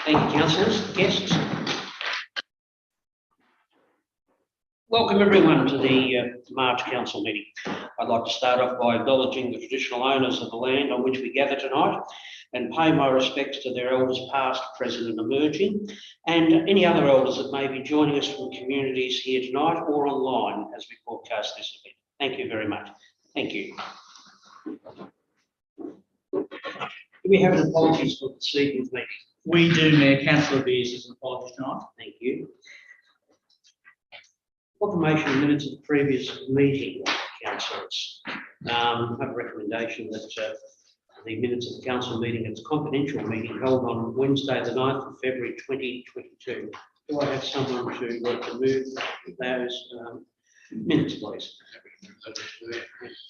Thank you, councillors, guests. Welcome everyone to the March Council meeting. I'd like to start off by acknowledging the traditional owners of the land on which we gather tonight and pay my respects to their elders past, present and emerging, and any other elders that may be joining us from communities here tonight or online as we broadcast this event. Thank you very much. Thank you. Do we have an apologies for this evening's meeting? We do, Mayor. Councillor Beers is an apology tonight. Thank you. Confirmation of minutes of the previous meeting, councillors. I have a recommendation that the minutes of the council meeting, it's a confidential meeting held on Wednesday the 9th of February 2022. Do I have someone to move those minutes, please?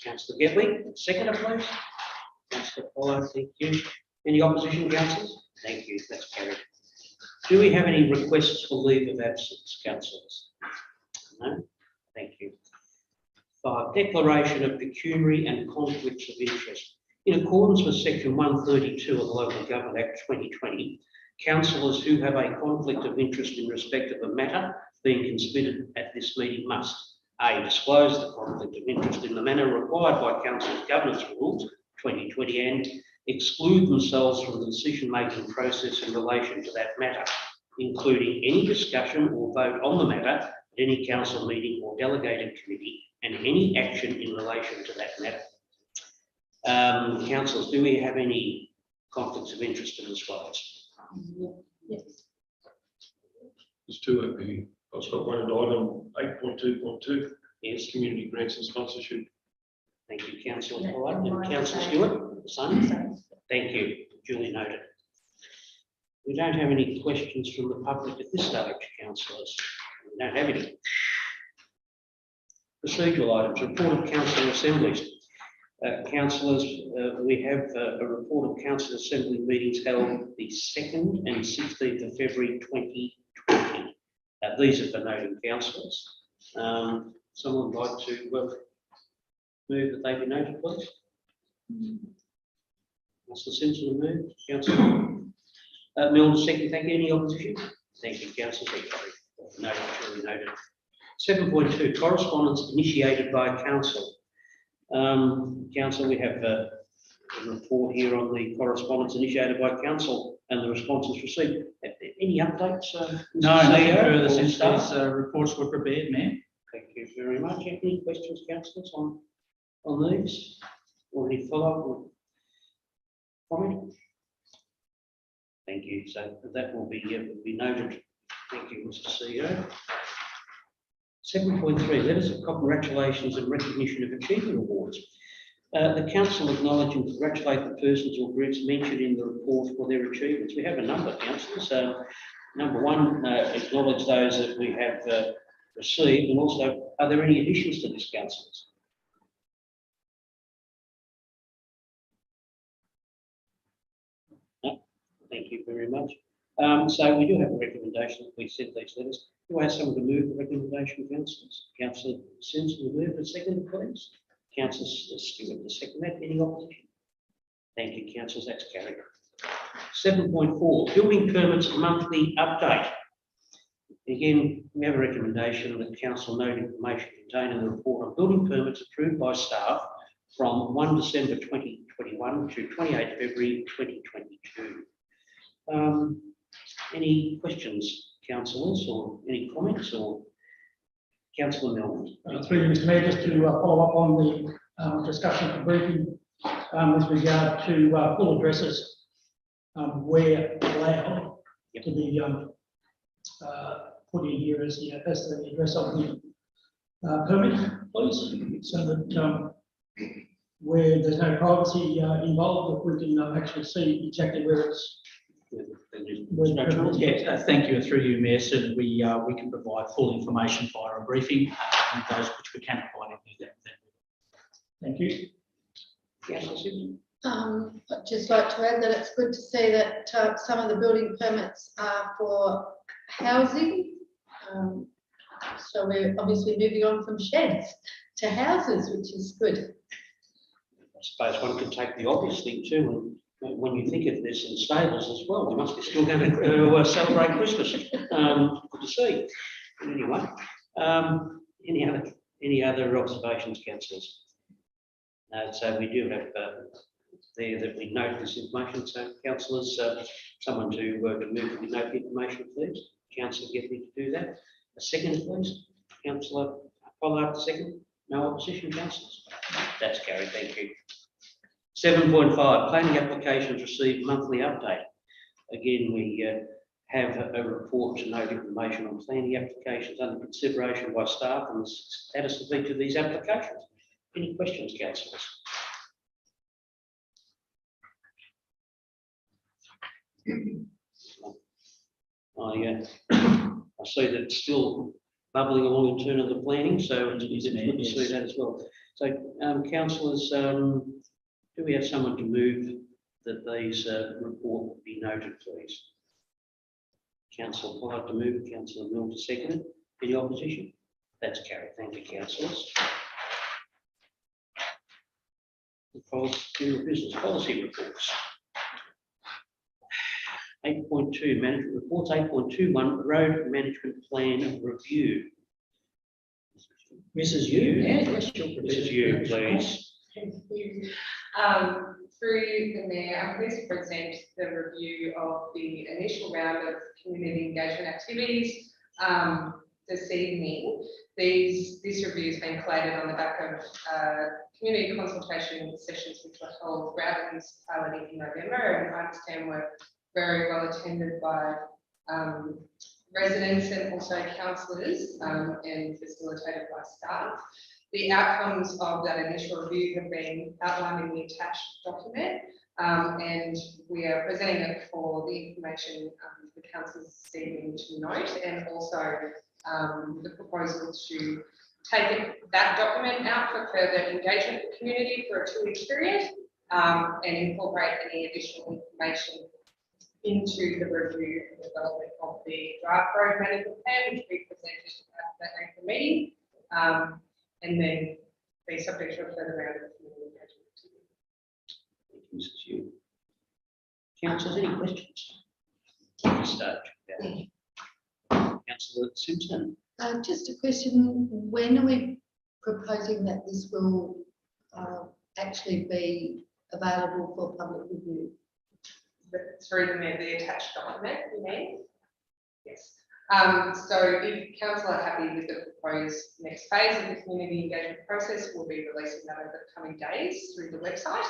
Councillor Getley, seconder, please. Councillor Follow, thank you. Any opposition, councillors? Thank you, that's carried. Do we have any requests for leave of absence, councillors? No? Thank you. 5. Declaration of pecuniary and conflicts of interest. In accordance with section 132 of the Local Government Act 2020, councillors who have a conflict of interest in respect of a matter being considered at this meeting must A. Disclose the conflict of interest in the manner required by Council's Governance Rules 2020 and exclude themselves from the decision-making process in relation to that matter, including any discussion or vote on the matter at any council meeting or delegated committee and any action in relation to that matter. Councillors, do we have any conflicts of interest to disclose? Yes. There's two opening. I've got one item 8.2.2. Yes. Community grants and sponsorship. Thank you, Councillor Pollard. And Councillor Stewart, the same. Thank you, duly noted. We don't have any questions from the public at this stage, councillors. We don't have any. Procedural items, report of council assemblies. Councillors, we have a report of council assembly meetings held the 2nd and 16th of February 2020. These are for noting, councillors. Someone would like to move that they be noted, please? Councillor Simpson will move. Councillor Milner, second. Thank you. Any opposition? Thank you, Councillor Secretary. Noted, truly noted. 7.2, correspondence initiated by council. Council, we have a report here on the correspondence initiated by council and the responses received. Any updates? No, nothing further since these reports were prepared, Mayor. Thank you very much. Any questions, councillors, on these? Or any follow-up comment? Thank you. So that will be noted. Thank you, Mr. CEO. 7.3, letters of congratulations and recognition of achievement awards. The council acknowledge and congratulate the persons or groups mentioned in the report for their achievements. We have a number of councillors. Number one, acknowledge those that we have received, and also, are there any additions to this, councillors? No? Thank you very much. So we do have a recommendation that we sent these letters. Do I have someone to move the recommendation, councillors? Councillor Simpson will move the second, please. Councillor Stewart, the second. Any opposition? Thank you, councillors. That's carried. 7.4, building permits monthly update. Again, we have a recommendation that council note information contained in the report on building permits approved by staff from 1 December 2021 to 28 February 2022. Any questions, councillors, or any comments, or Councillor Melvin? Through you, Mr. Mayor, just to follow up on the discussion at the briefing with regard to full addresses where allowed to be put in here as the address of the permit, please, so that where there's no privacy involved, if we can actually see exactly where it's. Yeah, thank you. Through you, Mayor, so that we can provide full information via a briefing, and those which we cannot provide in Thank you. I'd just like to add that it's good to see that some of the building permits are for housing. So we're obviously moving on from sheds to houses, which is good. I suppose one could take the obvious thing too and when you think of this in stables as well, we must be still going to celebrate Christmas. Good to see. Anyway, any other observations, councillors? So we do have there that we note this information. So councillors, someone to move that we note the information, please. Councillor, get me to do that. A second, please. Councillor, follow up the second. No opposition, councillors. That's carried. Thank you. 7.5, planning applications received monthly update. Again, we have a report to note information on planning applications under consideration by staff and the status of each of these applications. Any questions, councillors? I see that it's still bubbling along in terms of the planning, so it's good to see that as well. So, councillors, do we have someone to move that these report be noted, please? Councillor Pollard to move, Councillor Milne to second it. Any opposition? That's carried. Thank you, councillors. General business policy reports. 8.2 management reports. 8.21 road management plan review. Mrs. Yu, Mrs. Yu, please. Thank you. Through the Mayor, I'm pleased to present the review of the initial round of community engagement activities this evening. This review has been collated on the back of community consultation sessions which were held throughout the municipality in November, and I understand were very well attended by residents and also councillors and facilitated by staff. The outcomes of that initial review have been outlined in the attached document, and we are presenting it for the information the councillors this evening to note, and also the proposal to take that document out for further engagement with the community for a 2-week period and incorporate any additional information into the review and development of the draft road management plan, which we presented at the April meeting, and then be subject to a further round of community engagement. Thank you, Mrs. Yu. Councillors, any questions at this stage? Councillor Simpson. Just a question, when are we proposing that this will actually be available for public review? Through the attached document, you mean? Yes. So if council are happy with the proposed next phase of the community engagement process, we'll be releasing that over the coming days through the website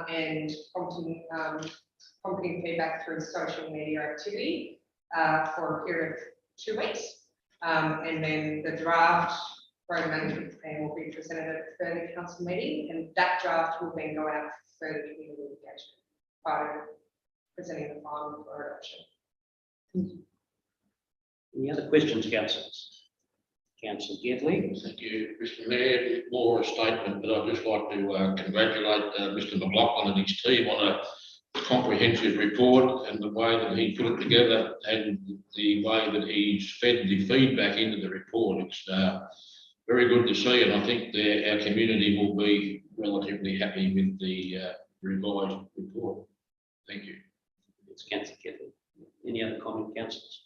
and prompting feedback through social media activity for a period of 2 weeks. And then the draft road management plan will be presented at the further council meeting, and that draft will then go out for further community engagement prior to presenting the final for adoption. Any other questions, councillors? Councillor Gedley. Thank you, Mr. Mayor. More a statement, but I'd just like to congratulate Mr. McLaughlin and his team on a comprehensive report and the way that he put it together and the way that he's fed the feedback into the report. It's very good to see, and I think our community will be relatively happy with the revised report. Thank you. It's Councillor Gedley. Any other comment, councillors?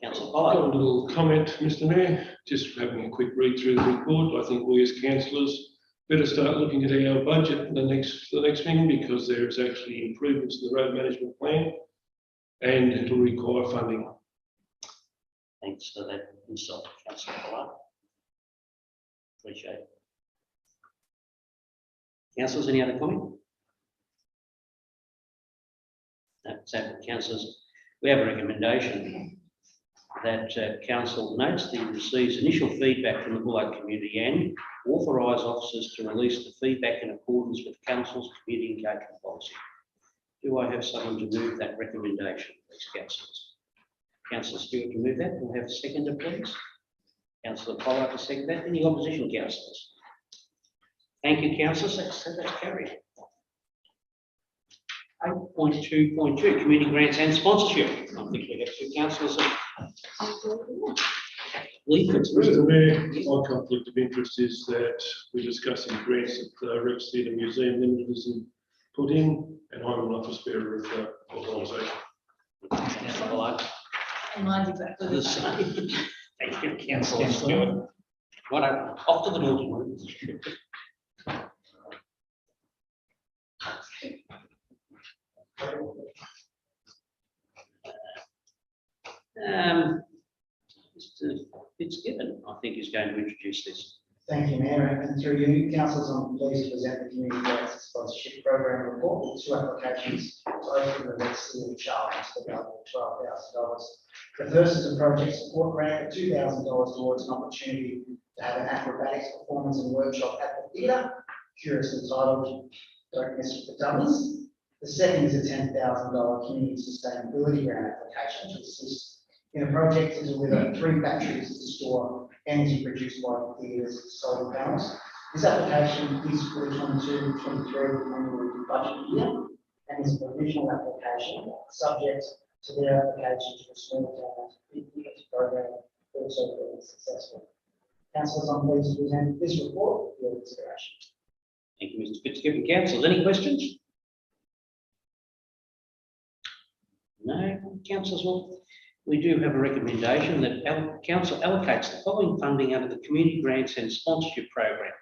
Councillor I've Pollard. got a little comment, Mr. Mayor, just having a quick read through the report. I think we as councillors better start looking at our budget for the next thing, because there's actually improvements in the road management plan and it'll require funding. Thanks for that insight, Councillor Pollard. Appreciate it. Councillors, any other comment? No, so councillors, we have a recommendation that council notes that it receives initial feedback from the Buloke community and authorise officers to release the feedback in accordance with council's community engagement policy. Do I have someone to move that recommendation, please, councillors? Councillor Stewart to move that. We'll have a seconder, please. Councillor Pollard to second that. Any opposition, councillors? Thank you, councillors. That's carried. 8.2.2, community grants and sponsorship. I think we have two councillors. Mr. Mayor, my conflict of interest is that we're discussing grants that Rex Theatre Museum Limited is put in, and I will not despair of organisation. Councillor Buloke. And mine's exactly the The same. same. Thank you, councillor Stewart. Right, off to the naughty room. Mr. Fitzgibbon, I think, is going to introduce this. Thank you, Mayor, and through you, councillors, I'm pleased to present the Community Grants Sponsorship Program report with 2 applications to open the next Buloke Shire to the value of $12,000. The first is a project support grant of $2,000 towards an opportunity to have an acrobatics performance and workshop at the theatre, curiously titled Don't Mess with the Dummies. The second is a $10,000 community sustainability grant application to assist in a project to deliver 3 batteries to store energy produced by the theatre's solar panels. This application is for the 22-23 annual budget year and is a provisional application subject to their application to a small town bid program also being successful. Councillors, I'm pleased to present this report for your consideration. Thank you, Mr. Fitzgibbon. Councillors, any questions? No, councillors, well, we do have a recommendation that council allocates the following funding under the Community Grants and Sponsorship Program.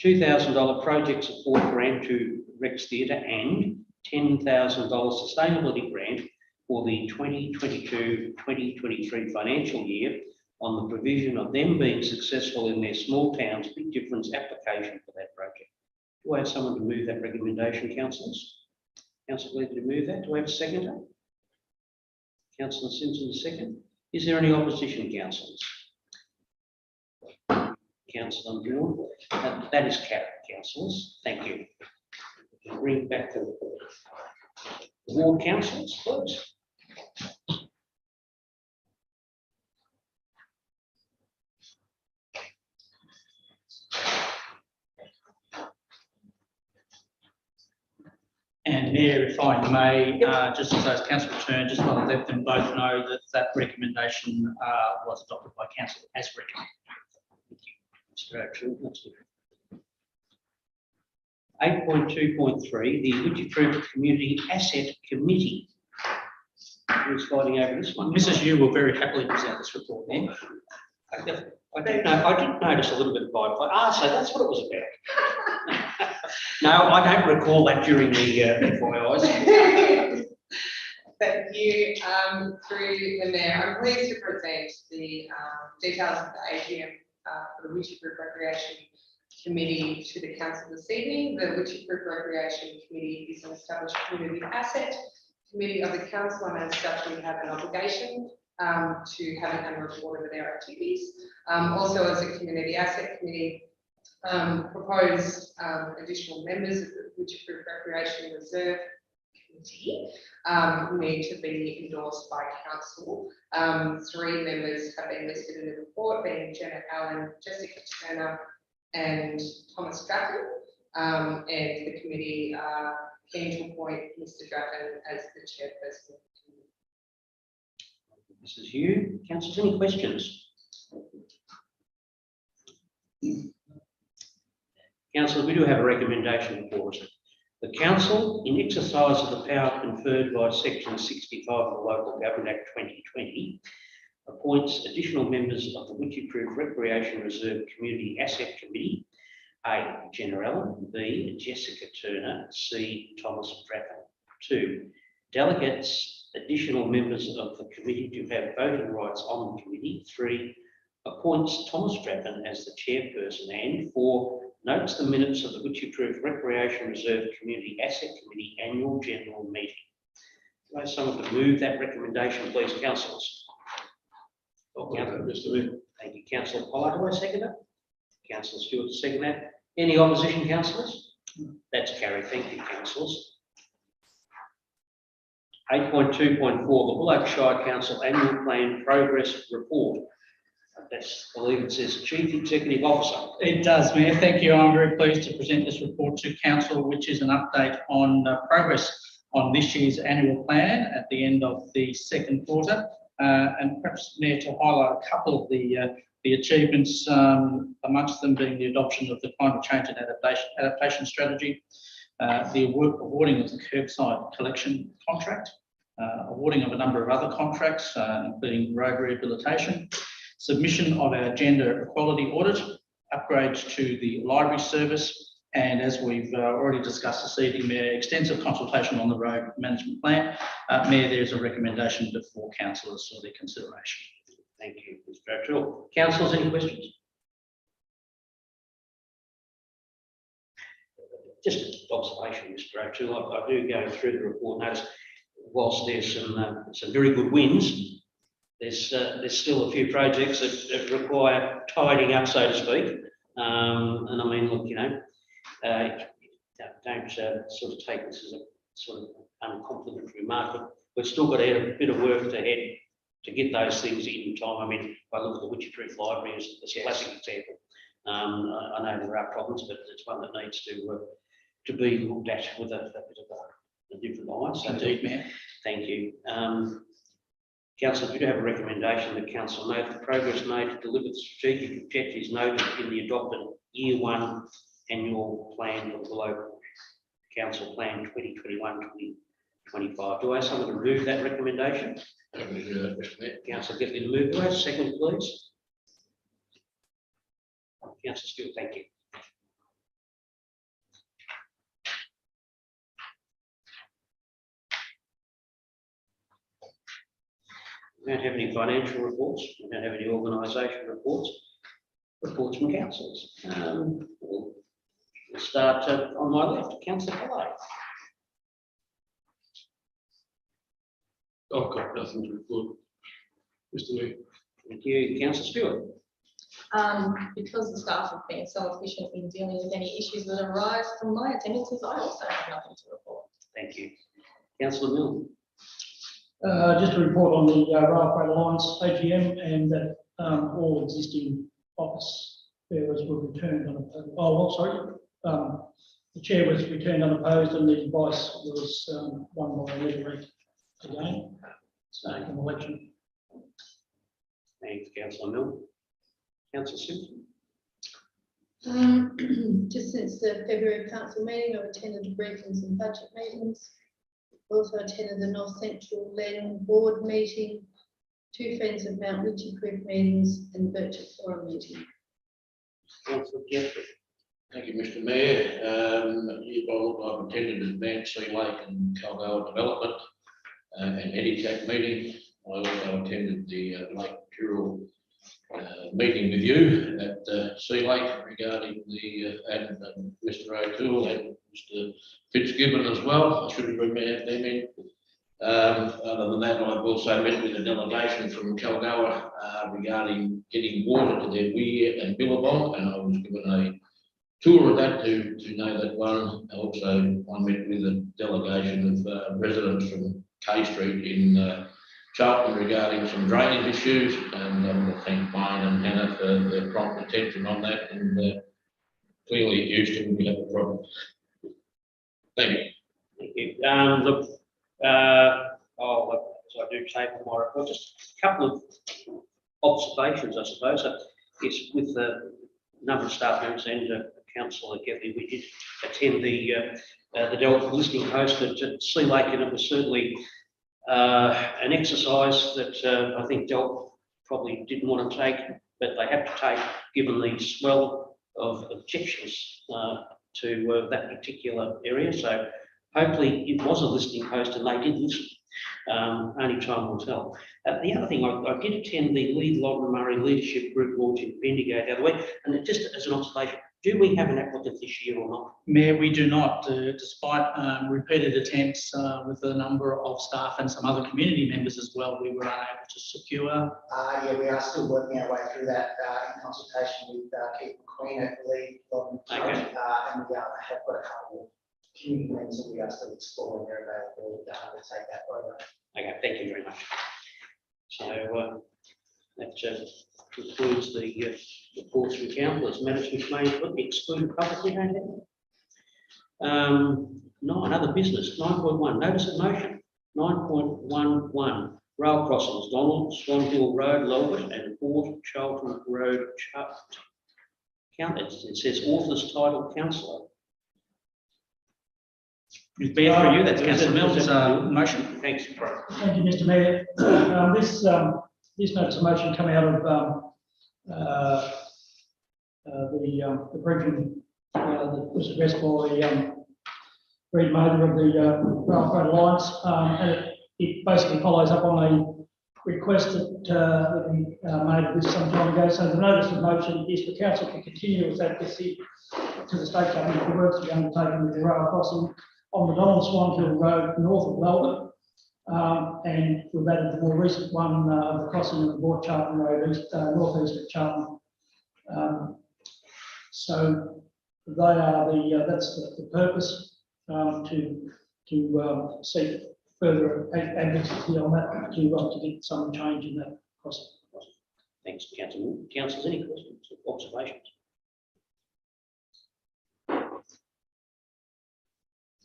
$2,000 project support grant to Rex Theatre and $10,000 sustainability grant for the 2022-2023 financial year on the provision of them being successful in their small towns big difference application for that project. Do I have someone to move that recommendation, councillors? Councillor Leader to move that. Do I have a seconder? Councillor Simpson, second. Is there any opposition, councillors? Councillor Buloke. That is carried, councillors. Thank you. Bring back the ward councillors, please. And Mayor, if I may, just as those council return, just want to let them both know that that recommendation was adopted by council as recommended. Thank you, Mr. Oaktree. 8.2.3, the Wichita Community Asset Committee. Who's fighting over this one? Mrs. Yu will very happily present this report then. I did notice a little bit of vibe. So that's what it was about. No, I don't recall that during the FYIs. Thank you. Through the Mayor, I'm pleased to present the details of the AGM for the Wichita Group Recreation Committee to the Council this evening. The Wichita Group Recreation Committee is an established community asset committee of the Council, and as such we have an obligation to have an annual report of their activities. Also, as a community asset committee, proposed additional members of the Wichita Group Recreation Reserve Committee need to be endorsed by Council. 3 members have been listed in the report, being Jenna Allen, Jessica Turner, and Thomas Dracken. And the committee keen to appoint Mr. Dracken as the chairperson. Mrs. Yu, councillors, any questions? Councillors, we do have a recommendation for us. The council, in exercise of the power conferred by Section 65 of the Local Government Act 2020, appoints additional members of the Wichita Recreation Reserve Community Asset Committee. A, Jenna Allen. B, Jessica Turner. C, Thomas Dracken. 2, delegates additional members of the committee to have voting rights on the committee. 3, appoints Thomas Dracken as the chairperson. And 4, notes the minutes of the Wichita Recreation Reserve Community Asset Committee Annual General Meeting. Do I have someone to move that recommendation, please, councillors? Mr. Mayor. Thank you, councillor Pollard. Do I second it? Councillor Stewart, second that. Any opposition, councillors? That's carried. Thank you, councillors. 8.2.4, the Buloke Shire Council Annual Plan Progress Report. That's, I believe it says Chief Executive Officer. It does, Mayor. Thank you. I'm very pleased to present this report to Council, which is an update on progress on this year's annual plan at the end of the second quarter. And perhaps, Mayor, to highlight a couple of the achievements, amongst them being the adoption of the Climate Change and Adaptation Strategy, the awarding of the curbside collection contract, awarding of a number of other contracts, including road rehabilitation, submission of our gender equality audit, upgrades to the library service, and as we've already discussed this evening, Mayor, extensive consultation on the road management plan. Mayor, there's a recommendation before councillors for their consideration. Thank you, Mr. O'Toole. Councillors, any questions? Just an observation, Mr. O'Toole, I do go through the report, notice whilst there's some very good wins, there's still a few projects that require tidying up, so to speak. And I mean, look, you know, don't sort of take this as a sort of uncomplimentary remark, but we've still got a bit of work ahead to get those things in time. I mean, if I look at the Wichita Library as a classic example, I know there are problems, but it's one that needs to be looked at with a bit of a different eye. So Indeed, Mayor. thank you. Councillor, we do have a recommendation that Council note the progress made to deliver the strategic objectives noted in the adopted Year 1 annual plan for the Buloke Council Plan 2021-2025. Do I have someone to move that recommendation? Mr. Mayor. Councillor Gitley to move. Do I have a second, please? Councillor Stewart, thank you. We don't have any financial reports. We don't have any organisation reports. Reports from councillors. We'll start on my left, Councillor Buloke. I've got nothing to report, Mr. Mayor. Thank you, Councillor Stewart. Because the staff have been so efficient in dealing with any issues that arise from my attendances, I also have nothing to report. Thank you. Councillor Milne. Just to report on the Rail Freight Alliance AGM, and that all existing office bearers were returned unopposed. Oh, well, sorry. The chair was returned unopposed, and the vice was won by a leader again. So an election. Thanks, Councillor Milne. Councillor Simpson. Just since the February council meeting, I've attended the briefings and budget meetings. Also attended the North Central Land Board meeting, 2 Friends of Mount Ritchie Creek meetings, and Birchip Forum meeting. Councillor Gitley. Thank you, Mr. Mayor. I've attended the Advanced Sea Lake and Calgoa Development and EDITAC meeting. I also attended the Lake Tyrrell meeting with you at Sea Lake regarding the and Mr. O'Toole and Mr. Fitzgibbon as well. I should have remembered them in. Other than that, I've also met with a delegation from Calgoa regarding getting water to their weir and billabong, and I was given a tour of that to know that one. Also, I met with a delegation of residents from K Street in Charlton regarding some drainage issues, and I want to thank Wayne and Hannah for their prompt attention on that, and clearly at Houston we have a problem. Thank you. Thank you. Look, so I do take on my report, just a couple of observations, I suppose. It's with the number of staff members and Councillor Gitley, we did attend the Delta listing post at Sea Lake, and it was certainly an exercise that I think Delta probably didn't want to take, but they have to take, given the swell of objections to that particular area. So hopefully it was a listening post and they did listen. Only time will tell. The other thing, I did attend the Lead Logan Murray Leadership Group launch in Bendigo the other week, and just as an observation, do we have an applicant this year or not? Mayor, we do not, despite repeated attempts with a number of staff and some other community members as well, we were unable to secure. Yeah, we are still working our way through that in consultation with Keith McQueen at the Lead. Okay. And we have got a couple of community members that we are still exploring their availability to take that program. Okay, thank you very much. So that concludes the reports from councillors. Matters which may be excluded publicly, don't have. 9, other business, 9.1, notice of motion. 9.11, rail crossings, Donald, Swan Hill Road, Lulworth, and Port Charlton Road, Charlton. It says author's title, councillor. It's bad for you, that's councillor Mills' motion. Thanks. Thank you, Mr. Mayor. This notice of motion come out of the briefing that was addressed by Reid Mather of the Railroad Alliance. And it basically follows up on a request that we made this some time ago. So the notice of motion is for council to continue its advocacy to the state government for works to be undertaken with the rail crossing on the Donald Swanhill Road north of Melbourne. And we've added the more recent one of the crossing of the Port Charlton Road east, northeast of Charlton. So they are that's the purpose to seek further advocacy on that to get some change in that crossing. Thanks, councillor. Councillors, any questions or observations?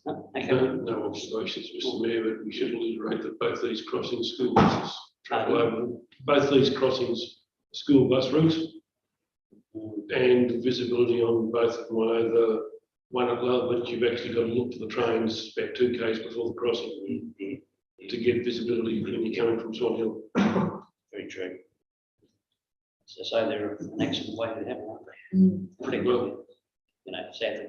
No, okay. No observations, Mr. Mayor, but we should reiterate that both these crossings, school buses travel over them. Both these crossings, school bus routes, and the visibility on both of them. I know the one at Lowell, but you've actually got to look to the trains about 2 k's before the crossing to get visibility when you're coming from Swan Hill. Very true. So they're an excellent way to have it, aren't they? Pretty Well, you know, sadly.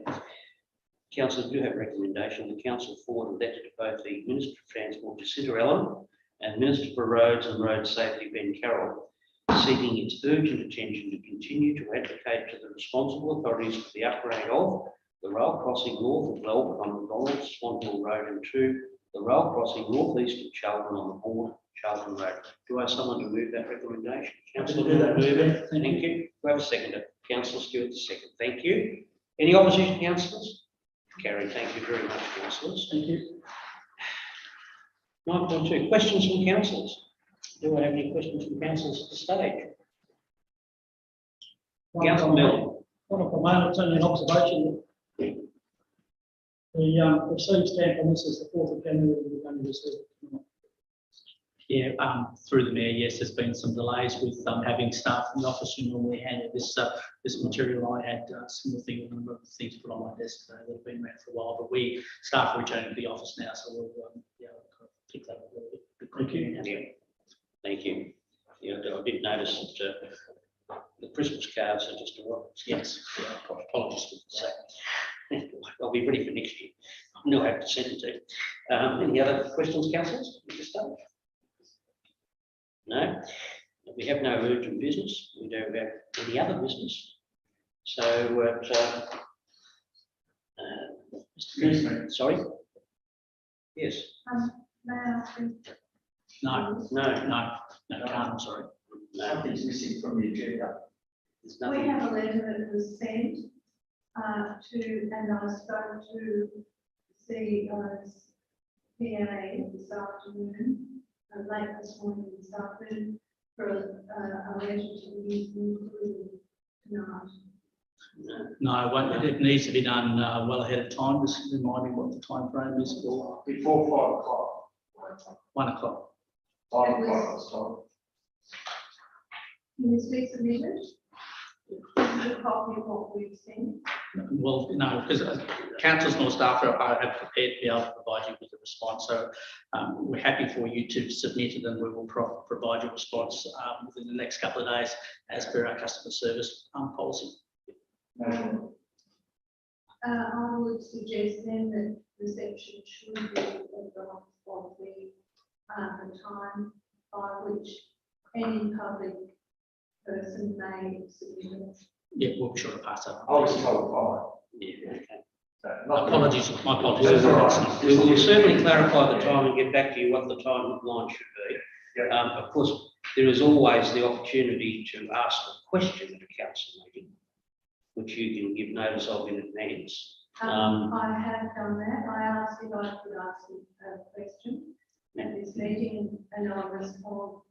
Councillors do have recommendation. The council forwarded a letter to both the Minister for Transport, Jacinta Allen, and Minister for Roads and Road Safety, Ben Carroll, seeking its urgent attention to continue to advocate to the responsible authorities for the upgrade of the rail crossing north of Melbourne on the Donald Swanhill Road and 2, the rail crossing northeast of Charlton on the Port Charlton Road. Do I have someone to move that recommendation? Councillor Do that, Mr. Mover. Mayor. Thank you. Do I have a seconder? Councillor Stewart, the second. Thank you. Any opposition, councillors? Carried. Thank you very much, councillors. Thank you. 9.2, questions from councillors. Do I have any questions from councillors at the stage? Councillor Milne. One of the moments, only an observation. The received stamp on this is the 4th of January. We've only received it. Yeah, through the mayor, yes, there's been some delays with having staff in the office who normally handle this this material. I had a similar thing, a number of things put on my desk that have been around for a while, but we staff returning to the office now, so we'll pick that up a little bit. Thank you. Yeah. Thank you. Yeah, I did notice that the Christmas cards are just arrived. Yes, yeah, apologies for that. I'll be ready for next year. I know how to send it to. Any other questions, councillors, at this stage? No, we have no urgent business. We don't have any other business. So, Mr. Mayor, sorry. Yes. May I ask you? No, can't, I'm sorry. No. Something's missing from the agenda. There's We nothing. have a letter that was sent and I spoke to CEO's PA this afternoon, late this morning this afternoon, for a letter to be included tonight. No, it won't- it needs to be done well ahead of time. Just remind me what the time frame is for. Before 5 o'clock. 1 o'clock. 5 o'clock this time. Can this be submitted? This is a copy of what we've sent. Well, no, because councillors nor staff are have prepared to be able to provide you with a response. So we're happy for you to submit it, and we will provide you a response within the next couple of days as per our customer service policy. I would suggest then that reception should be advised of the time by which any public person may submit it. Yeah, we'll be sure to pass that on. I was told 5. Yeah, okay. Not Apologies, my apologies. That's all right. We will certainly clarify the time and get back to you what the timeline should be. Yeah. Of course, there is always the opportunity to ask a question at a council meeting, which you can give notice of in advance. I have done that. I asked if I could ask a question at this meeting, and I was told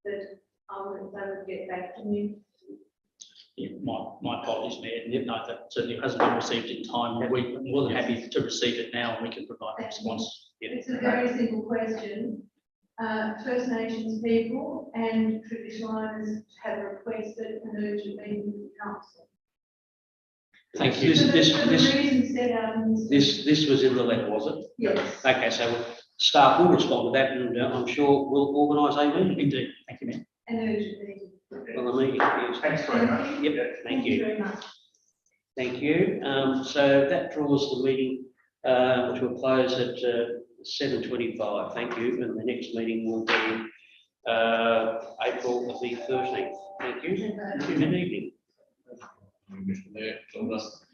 that they would get back to me. Yeah, my apologies, Mayor. No, that certainly hasn't been received in time. We're more than happy to receive it now, and we can provide a response. Yeah. It's a very simple question. First Nations people and traditional owners have requested an urgent meeting with the council. Thank you. So This, the reason set out in this. this was in the letter, was it? Yes. Okay, so staff will respond to that, and I'm sure we'll organise a meeting. Indeed, thank you, Mayor. An urgent meeting. Well, the meeting is. Thanks very much. Yep, thank you. very much. Thank you. So that draws the meeting, which will close at 7:25. Thank you. And the next meeting will be April the 13th. Thank you. Good evening. Mr. Mayor, so that's